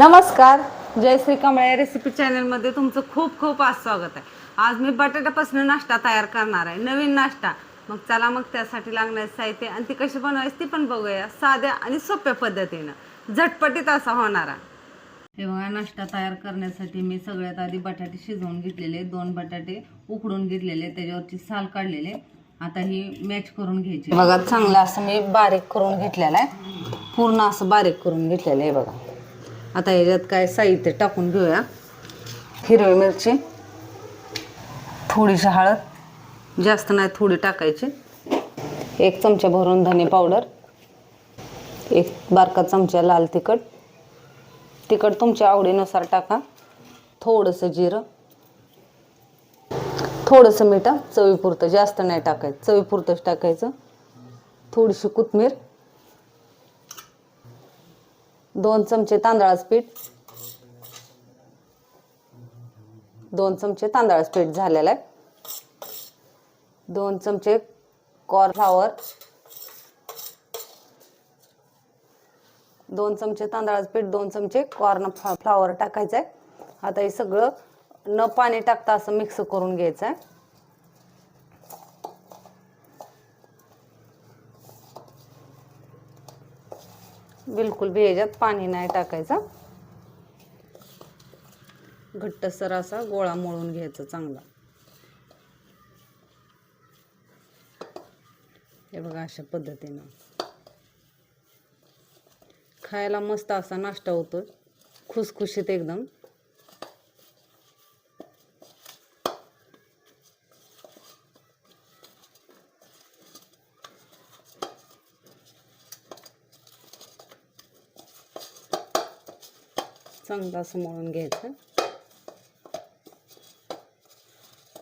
नमस्कार, जय श्री कमळे रेसिपी चॅनलमध्ये तुमचं खूप खूप स्वागत आहे। आज मी बटाट्यापासून नाश्ता तयार करणार आहे, नवीन नाश्ता। मग चला मग त्यासाठी लागणारे साहित्य आणि ती कशी बनवायची ती पण बघूया, साध्या आणि सोप्या पद्धतीनं, झटपटीत असा होणारा। हे बघा, नाश्ता तयार करण्यासाठी मी सगळ्यात आधी बटाटे शिजवून घेतलेले, 2 बटाटे उकडून घेतलेले, त्याच्यावरची साल काढलेले। आता ही मॅच करून घ्यायची। बघा, चांगलं असं मी बारीक करून घेतलेलं आहे, पूर्ण असं बारीक करून घेतलेलं आहे बघा। आता याच्यात काय साहित्य टाकून घेऊया। हिरवी मिरची, थोडीशी हळद, जास्त नाही थोडी टाकायची, 1 चमचा भरून धने पावडर, 1 बारका चमचा लाल तिखट, तिखट तुमच्या आवडीनुसार टाका, थोडंसं जिरं, थोडंसं मीठ, चवीपुरतं, जास्त नाही टाकायचं, चवीपुरतंच टाकायचं, थोडीशी कोथिंबीर, 2 चमचे तांदळाचं पीठ, 2 चमचे तांदळाचं पीठ झालेलं आहे, 2 चमचे कॉर्नफ्लॉवर, 2 चमचे तांदळाचं पीठ, 2 चमचे कॉर्नफ्लॉवर टाकायचं आहे। आता हे सगळं न पाणी टाकता असं मिक्स करून घ्यायचं आहे। बिलकुल भी ह्याच्यात पाणी नाही टाकायचं, घट्टसर असा गोळा मळून घ्यायचा चांगला। हे बघा, अशा पद्धतीनं खायला मस्त असा नाश्ता होतो, खुसखुशीत एकदम। चांगलं असं मळून घ्यायचं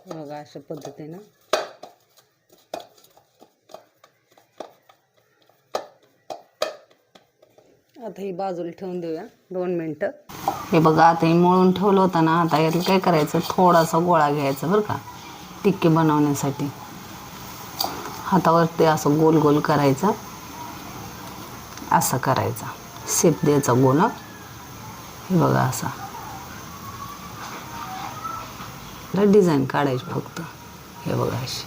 बघा, अशा पद्धतीनं। आता ही बाजूला ठेवून देऊया 2 मिनिटं। हे बघा, आता हे मळून ठेवलं होतं ना, आता याला काय करायचं, थोडासा गोळा घ्यायचा बरं का, टिक्की बनवण्यासाठी। हातावरती असं गोल गोल करायचा, असं करायचा, शेप द्यायचा गोल। हे बघा, असा डिझाईन काढायची फक्त, हे बघा अशी।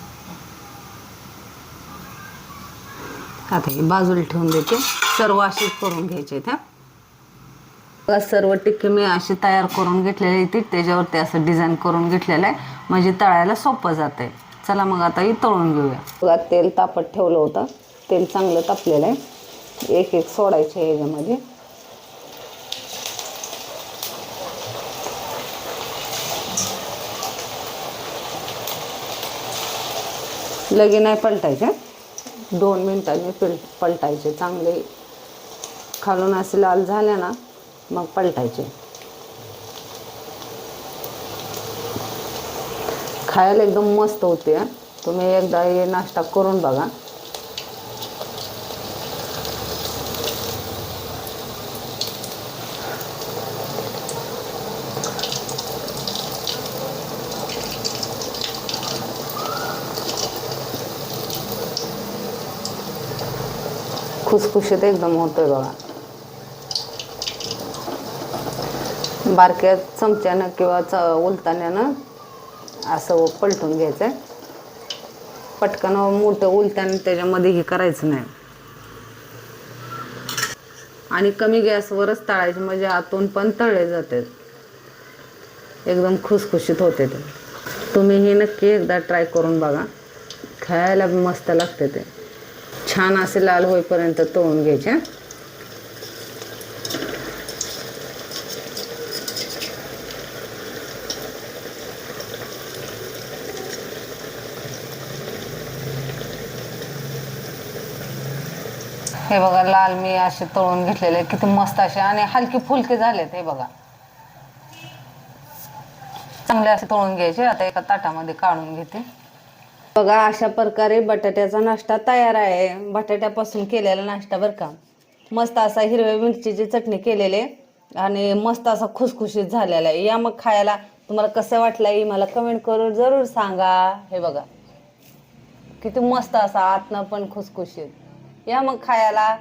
आता ही बाजूला ठेवून देते, सर्व अशी करून घ्यायचे आहेत। सर्व टिक्की मी अशी तयार करून घेतलेली आहे, त्याच्यावरती असं डिझाईन करून घेतलेलं आहे, म्हणजे तळायला सोपं जाते। चला मग आता ही तळून घेऊया। बघा, तेल तापत ठेवलं होतं, तेल चांगलं तापलेलं आहे, एक एक सोडायचे याच्यामध्ये। लगे नाही पलटायचे, 2 मिनिटांनी पलटायचे, चांगले खालून असे लाल झाले ना मग पलटायचे। खायला एकदम मस्त होते, तुम्ही एकदा हे नाश्ता करून बघा। खुसखुशीत एकदम होतोय बघा। बारक्या चमच्यानं किंवा उलताण्यानं असं पलटून घ्यायचं आहे, पटकन मोठं उलताना त्याच्यामध्ये हे करायचं नाही, आणि कमी गॅसवरच तळायचे, म्हणजे आतून पण तळले जाते, एकदम खुसखुशीत होते ते। तुम्ही हे नक्की एकदा ट्राय करून बघा, खायला मस्त लागते ते। छान असे लाल होईपर्यंत तळून घ्यायचे। हे बघा, लाल मी असे तळून घेतलेले, किती मस्त असे आणि हलके फुलके झालेत। हे बघा, चांगले असे तळून घ्यायचे। आता एका ताटामध्ये काढून घेते। बघा, अशा प्रकारे बटाट्याचा नाश्ता तयार आहे, बटाट्यापासून केलेला नाश्ता बरं का। मस्त असा हिरव्या मिरचीची चटणी केलेली आणि मस्त असा खुसखुशीत झालेला आहे। या मग खायला। तुम्हाला कसं वाटलंय मला कमेंट करून जरूर सांगा। हे बघा, किती मस्त असा आतनं पण खुसखुशीत। या मग खायला।